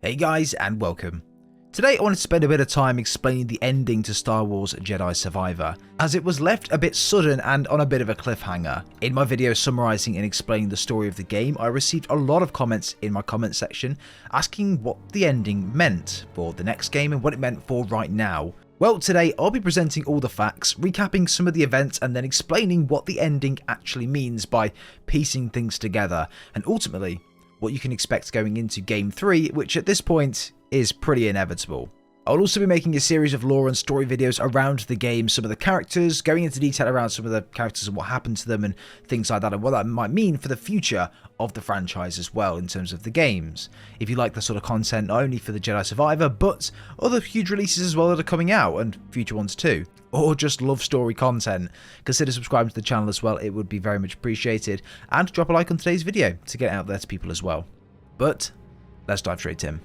Hey guys, and welcome. Today I wanted to spend a bit of time explaining the ending to Star Wars Jedi Survivor, as it was left a bit sudden and on a bit of a cliffhanger. In my video summarising and explaining the story of the game, I received a lot of comments in my comment section asking what the ending meant for the next game and what it meant for right now. Well, today I'll be presenting all the facts, recapping some of the events, and then explaining what the ending actually means by piecing things together, and ultimately what you can expect going into Game 3, which at this point is pretty inevitable. I'll also be making a series of lore and story videos around the game, some of the characters, going into detail around some of the characters and what happened to them and things like that, and what that might mean for the future of the franchise as well in terms of the games. If you like the sort of content not only for the Jedi Survivor, but other huge releases as well that are coming out, and future ones too, or just love story content, consider subscribing to the channel as well. It would be very much appreciated, and drop a like on today's video to get it out there to people as well. But let's dive straight in.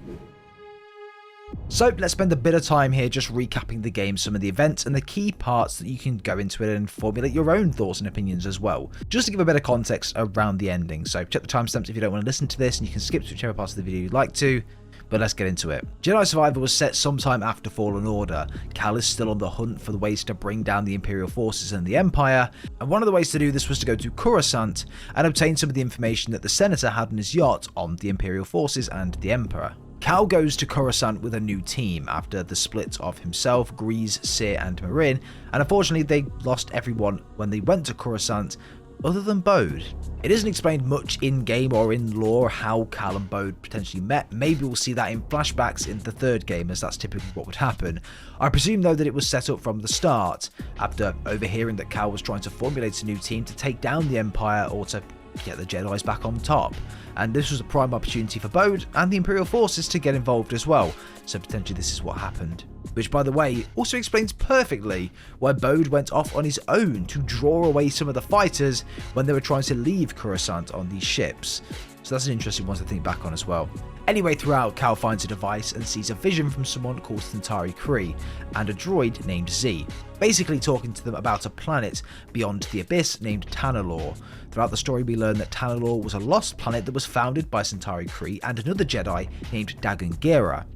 So let's spend a bit of time here just recapping the game, some of the events and the key parts that you can go into it and formulate your own thoughts and opinions as well, just to give a bit of context around the ending. So check the timestamps if you don't want to listen to this, and you can skip to whichever parts of the video you'd like to, but let's get into it. Jedi Survivor was set sometime after Fallen Order. Cal is still on the hunt for the ways to bring down the Imperial forces and the Empire, and one of the ways to do this was to go to Coruscant and obtain some of the information that the Senator had on his yacht on the Imperial forces and the Emperor. Cal goes to Coruscant with a new team after the split of himself, Grease, Seer and Marin, and unfortunately they lost everyone when they went to Coruscant other than Bode. It isn't explained much in-game or in lore how Cal and Bode potentially met. Maybe we'll see that in flashbacks in the third game, as that's typically what would happen. I presume though that it was set up from the start, after overhearing that Cal was trying to formulate a new team to take down the Empire or to get the Jedi's back on top, and this was a prime opportunity for Bode and the Imperial forces to get involved as well, so potentially this is what happened. Which, by the way, also explains perfectly why Bode went off on his own to draw away some of the fighters when they were trying to leave Coruscant on these ships. So that's an interesting one to think back on as well. Anyway, throughout, Cal finds a device and sees a vision from someone called Centauri Kree and a droid named Z, basically talking to them about a planet beyond the abyss named Tanalorr. Throughout the story, we learn that Tanalorr was a lost planet that was founded by Centauri Kree and another Jedi named Dagan Gera.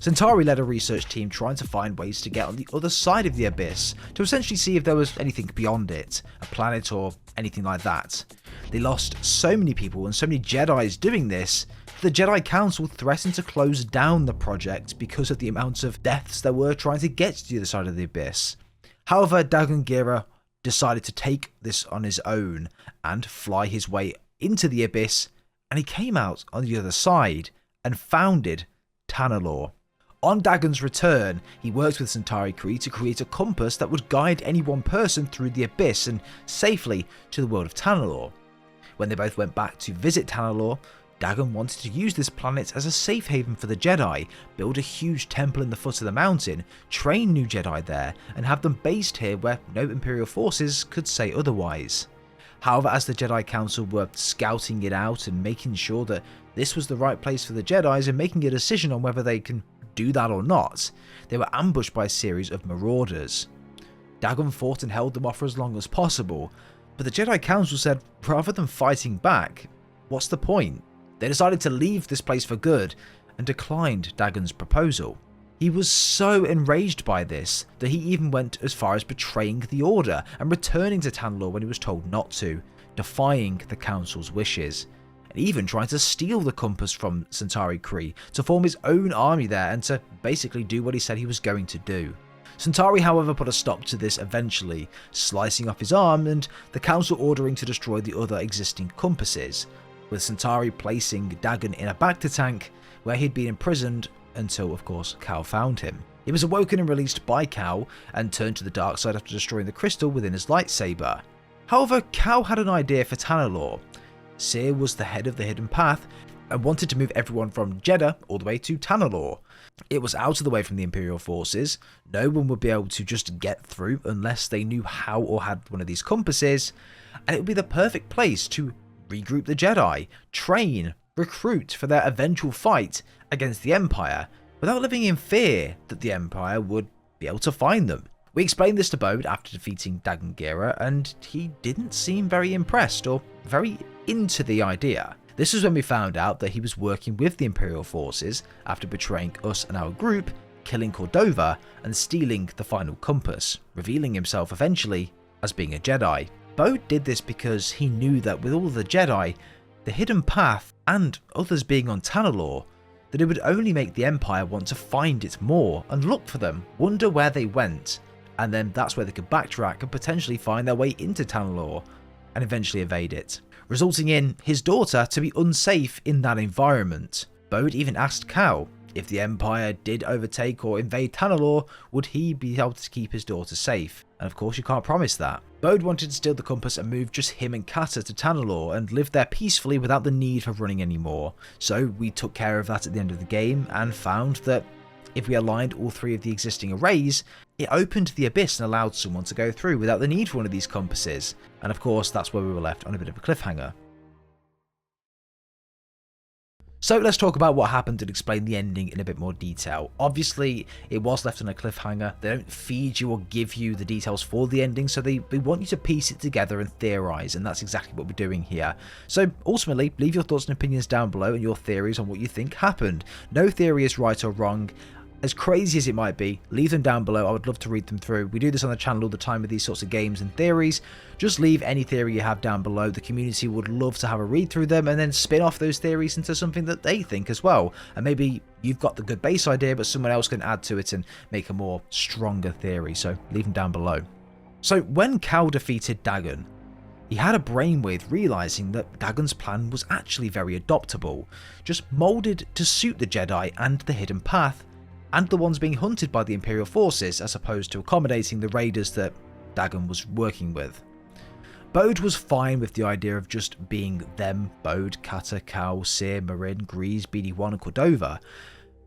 Centauri led a research team trying to find ways to get on the other side of the abyss, to essentially see if there was anything beyond it, a planet or anything like that. They lost so many people and so many Jedis doing this, the Jedi Council threatened to close down the project because of the amount of deaths there were trying to get to the other side of the abyss. However, Dagan Gera decided to take this on his own and fly his way into the abyss, and he came out on the other side and founded Tanalorr. On Dagan's return, he worked with Centauri Kree to create a compass that would guide any one person through the abyss and safely to the world of Tanalorr. When they both went back to visit Tanalorr, Dagan wanted to use this planet as a safe haven for the Jedi, build a huge temple in the foot of the mountain, train new Jedi there, and have them based here where no Imperial forces could say otherwise. However, as the Jedi Council were scouting it out and making sure that this was the right place for the Jedis and making a decision on whether they can do that or not, they were ambushed by a series of marauders. Dagan fought and held them off for as long as possible, but the Jedi Council said rather than fighting back, what's the point? They decided to leave this place for good and declined Dagan's proposal. He was so enraged by this that he even went as far as betraying the order and returning to Tanalorr when he was told not to, defying the Council's wishes, and even trying to steal the compass from Centauri Kree to form his own army there and to basically do what he said he was going to do. Centauri, however, put a stop to this eventually, slicing off his arm and the Council ordering to destroy the other existing compasses, with Centauri placing Dagan in a Bacta tank where he'd been imprisoned until, of course, Cal found him. He was awoken and released by Cal and turned to the dark side after destroying the crystal within his lightsaber. However, Cal had an idea for Tanalorr. Seer was the head of the Hidden Path and wanted to move everyone from Jeddah all the way to Tanalorr. It was out of the way from the Imperial forces, no one would be able to just get through unless they knew how or had one of these compasses, and it would be the perfect place to regroup the Jedi, train, recruit for their eventual fight against the Empire, without living in fear that the Empire would be able to find them. We explained this to Bode after defeating Dagan Gera, and he didn't seem very impressed or very into the idea. This was when we found out that he was working with the Imperial forces after betraying us and our group, killing Cordova, and stealing the final compass, revealing himself eventually as being a Jedi. Bode did this because he knew that with all the Jedi, the hidden path, and others being on Tanalorr, that it would only make the Empire want to find it more and look for them, wonder where they went, and then that's where they could backtrack and potentially find their way into Tanalorr and eventually evade it, resulting in his daughter to be unsafe in that environment. Bode even asked Cal if the Empire did overtake or invade Tanalorr, would he be able to keep his daughter safe? And of course you can't promise that. Bode wanted to steal the compass and move just him and Kata to Tanalorr and live there peacefully without the need for running anymore. So we took care of that at the end of the game and found that if we aligned all 3 of the existing arrays, it opened the abyss and allowed someone to go through without the need for one of these compasses. And of course that's where we were left on a bit of a cliffhanger. So let's talk about what happened and explain the ending in a bit more detail. Obviously, it was left on a cliffhanger. They don't feed you or give you the details for the ending, so they want you to piece it together and theorise, and that's exactly what we're doing here. So ultimately, leave your thoughts and opinions down below and your theories on what you think happened. No theory is right or wrong. As crazy as it might be, leave them down below. I would love to read them through. We do this on the channel all the time with these sorts of games and theories. Just leave any theory you have down below. The community would love to have a read through them and then spin off those theories into something that they think as well. And maybe you've got the good base idea, but someone else can add to it and make a more stronger theory. So leave them down below. So when Cal defeated Dagon, he had a brainwave realising that Dagon's plan was actually very adoptable, just moulded to suit the Jedi and the hidden path, and the ones being hunted by the Imperial forces as opposed to accommodating the raiders that Dagon was working with. Bode was fine with the idea of just being them, Bode, Kata, Cal, Seer, Marin, Grease, BD1 and Cordova,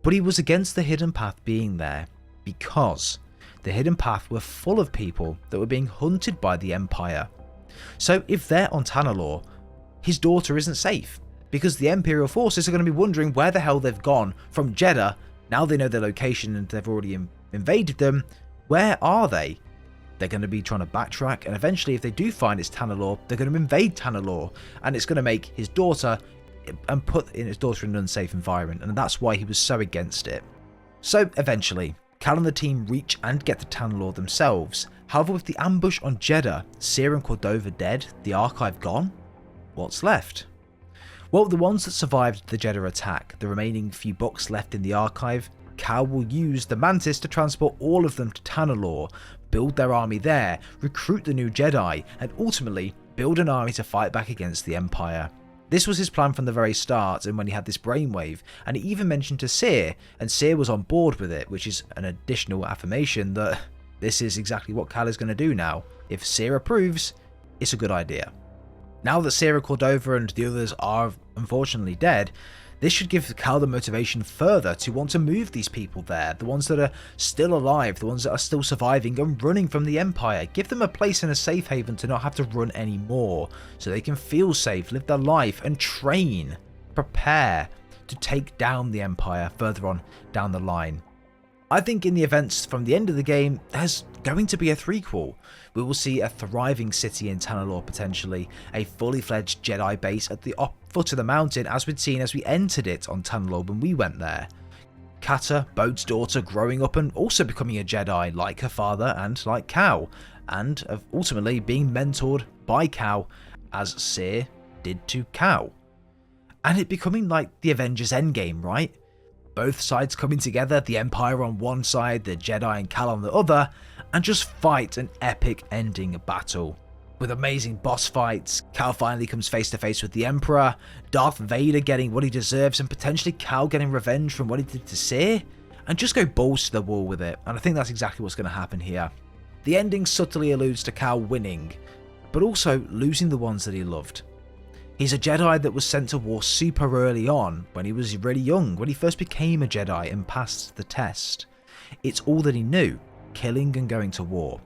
but he was against the hidden path being there because the hidden path were full of people that were being hunted by the Empire. So if they're on Tanalorr, his daughter isn't safe because the Imperial forces are going to be wondering where the hell they've gone from Jeddah. Now they know their location and they've already invaded them. Where are they? They're going to be trying to backtrack, and eventually if they do find it's Tanalorr, they're going to invade Tanalorr, and it's going to make his daughter and put his daughter in an unsafe environment, and that's why he was so against it. So eventually, Cal and the team reach and get to Tanalorr themselves. However, with the ambush on Jeddah, Seer and Cordova dead, the archive gone, what's left? Well, the ones that survived the Jeddah attack, the remaining few books left in the archive, Cal will use the Mantis to transport all of them to Tanalorr, build their army there, recruit the new Jedi, and ultimately build an army to fight back against the Empire. This was his plan from the very start, and when he had this brainwave, and he even mentioned to Seer, and Seer was on board with it, which is an additional affirmation that this is exactly what Cal is going to do now. If Seer approves, it's a good idea. Now that Seer, Cordova and the others are unfortunately dead, this should give Cal the motivation further to want to move these people there, the ones that are still alive, the ones that are still surviving and running from the Empire. Give them a place in a safe haven to not have to run anymore, so they can feel safe, live their life and train, prepare to take down the Empire further on down the line. I think in the events from the end of the game, there's going to be a threequel. We will see a thriving city in Tanalorr potentially, a fully fledged Jedi base at the foot of the mountain as we'd seen as we entered it on Tanalorr when we went there. Kata, Bode's daughter, growing up and also becoming a Jedi like her father and like Cal, and ultimately being mentored by Cal as Seer did to Cal. And it becoming like the Avengers Endgame, right? Both sides coming together, the Empire on one side, the Jedi and Cal on the other, and just fight an epic ending battle. With amazing boss fights, Cal finally comes face to face with the Emperor, Darth Vader getting what he deserves and potentially Cal getting revenge from what he did to Seer, and just go balls to the wall with it, and I think that's exactly what's going to happen here. The ending subtly alludes to Cal winning, but also losing the ones that he loved. He's a Jedi that was sent to war super early on, when he was really young, when he first became a Jedi and passed the test. It's all that he knew, killing and going to war.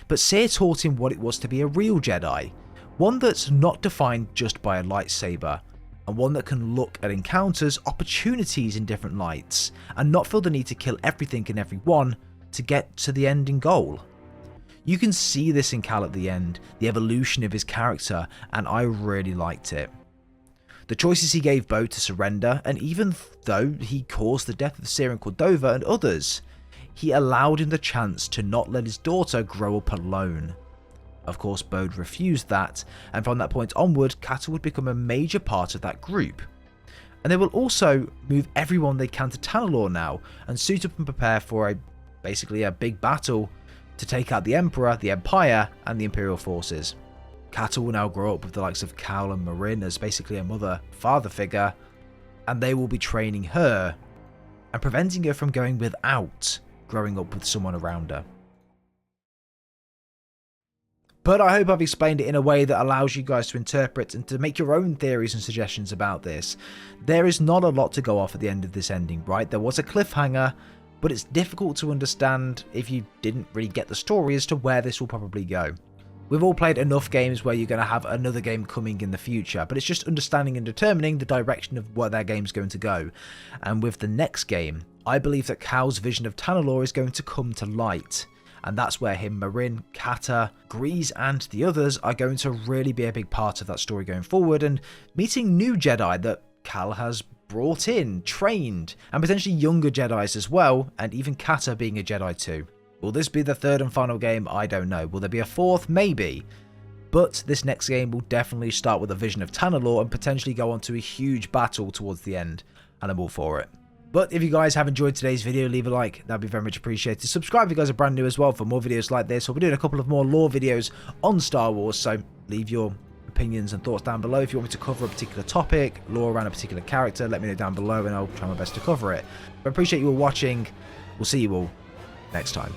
But Seer taught him what it was to be a real Jedi, one that's not defined just by a lightsaber, and one that can look at encounters, opportunities in different lights, and not feel the need to kill everything and everyone to get to the ending goal. You can see this in Cal at the end, the evolution of his character, and I really liked it. The choices he gave Bo to surrender, and even though he caused the death of Sirin Cordova and others, he allowed him the chance to not let his daughter grow up alone. Of course, Bode refused that, and from that point onward, Kata would become a major part of that group. And they will also move everyone they can to Tanalorr now, and suit up and prepare for basically a big battle to take out the Emperor, the Empire, and the Imperial forces. Kata will now grow up with the likes of Cal and Marin as basically a mother-father figure, and they will be training her and preventing her from going without growing up with someone around her. But I hope I've explained it in a way that allows you guys to interpret and to make your own theories and suggestions about this. There is not a lot to go off at the end of this ending, right? There was a cliffhanger, but it's difficult to understand if you didn't really get the story as to where this will probably go. We've all played enough games where you're going to have another game coming in the future, but it's just understanding and determining the direction of where that game's going to go. And with the next game, I believe that Cal's vision of Tanalorr is going to come to light. And that's where him, Marin, Kata, Grease and the others are going to really be a big part of that story going forward, and meeting new Jedi that Cal has brought in, trained, and potentially younger Jedis as well, and even Kata being a Jedi too. Will this be the third and final game? I don't know. Will there be a fourth? Maybe. But this next game will definitely start with a vision of Tanalorr and potentially go on to a huge battle towards the end, and I'm all for it. But if you guys have enjoyed today's video, leave a like, that'd be very much appreciated. Subscribe if you guys are brand new as well for more videos like this. We'll be doing a couple of more lore videos on Star Wars, so leave your opinions and thoughts down below. If you want me to cover a particular topic, lore around a particular character, let me know down below and I'll try my best to cover it. But I appreciate you all watching. We'll see you all next time.